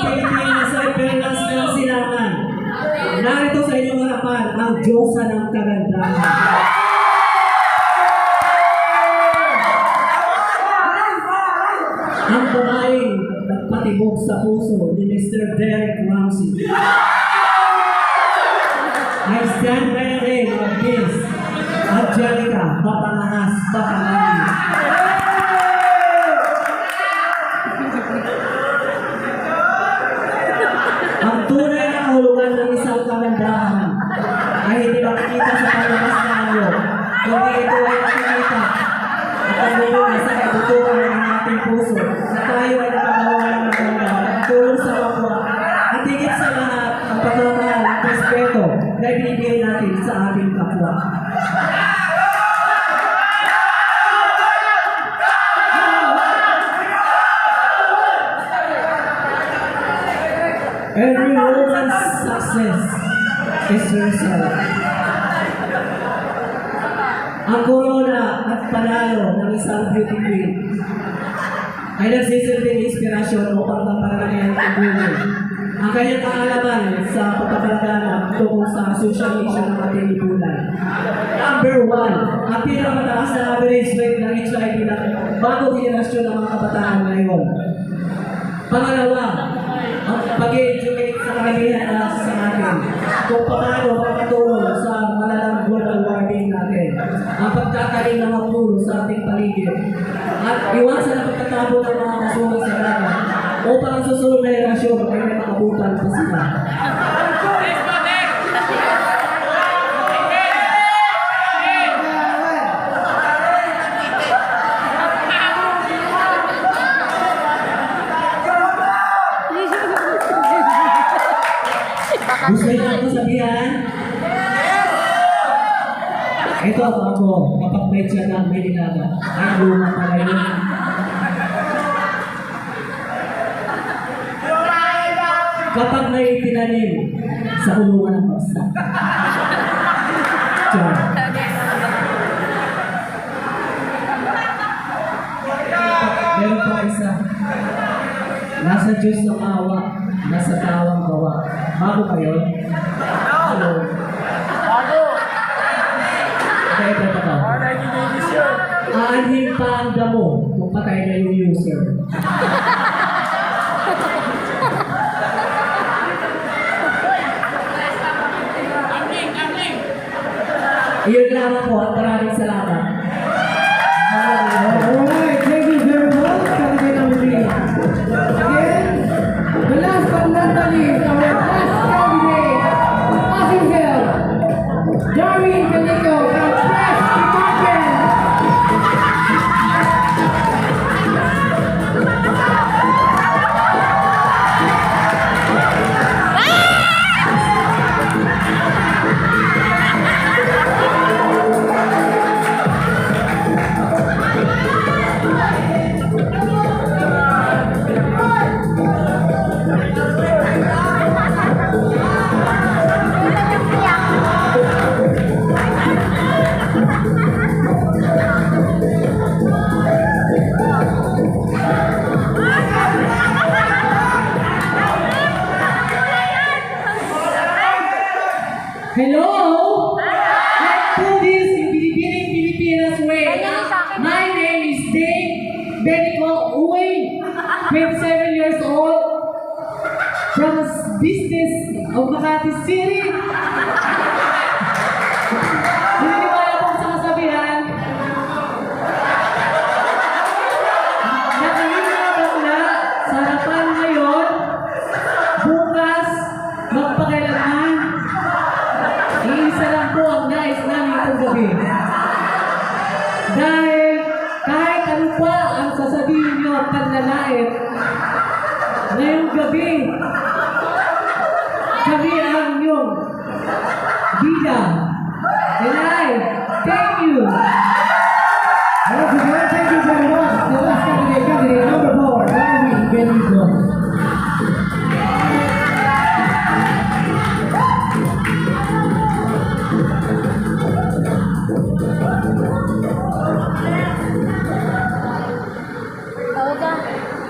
Pilipinas ay perlas ng silangan. Narito sa inyong harapan ang Diyosa ng kagandahan. Ang babaeng nagpatibok sa puso ni Mr. Derek Ramsey. I stand by the name of Miss Angelica Batangas Batanagi. Ang tunay na kahulugan ng isang kagandahan ay hindi makikita sa palabas na anyo, kundi ito ay makikita at ang nilunga sa katutukan ng ating puso na tayo ay nakagawa ng maganda at tulong sa kapwa at higit sa lahat ang pagmamahal at respeto na ibinibigay natin sa ating kapwa. Every woman's success is herself. Ang corona at panalo ng isang beauty queen ay nagsisilbing inspirasyon upang kaparanayan ang buhay. Ang kanyang kaalaman sa pagpapalaganap tungkol sa social issue ng ating lipunan. Number 1, ang pinakamataas na average rate ng HIV na bagong henerasyon ng mga kabataan ngayon. Pangalawa, ang pag-educate sa karamihan na sa atin kung paano makatulong sa malalang global warming natin, ang pagkakaling ng puno sa ating paligid, at iwasan ang pagtatapon ng mga kasulong sa dagat upang ang susunod na henerasyon ay may makabutan pa sila. Gusto niyo ako sabihan? Ito ako, kapag may tiyan na may dinaga, ay luma pala yun. Kapag may tinanim sa kulungan ng basta. Tiyan. Meron pa isa. Nasa Diyos ng awa, nasa tawang gawa. Bago ba yun? Hello. Bago! Okay, ito pa. Aanhin pa ang damo kung patay na yung user. Iyon lamang po at maraming salamat. Alright, thank you very much. Again, the last but not the least, our last candidate, as usual, Darwin Calico from Press Department. Hello! Let's do this in Pilipinas way. My name is Dave Benico Uy, 27 years old, from the business of Makati City. Naniniwala po sa kasabihan na kayo mga bakla sa harapan ngayon, bukas, magpakailangan. Iisa lang po ang nais namin itong gabi. Dahil kahit ano pa ang sasabihin nyo at panlalait, ngayong gabi, kami ang inyong bida. And I thank you. Once again, thank you very much. The last candidate, number 4, Darwin Benico.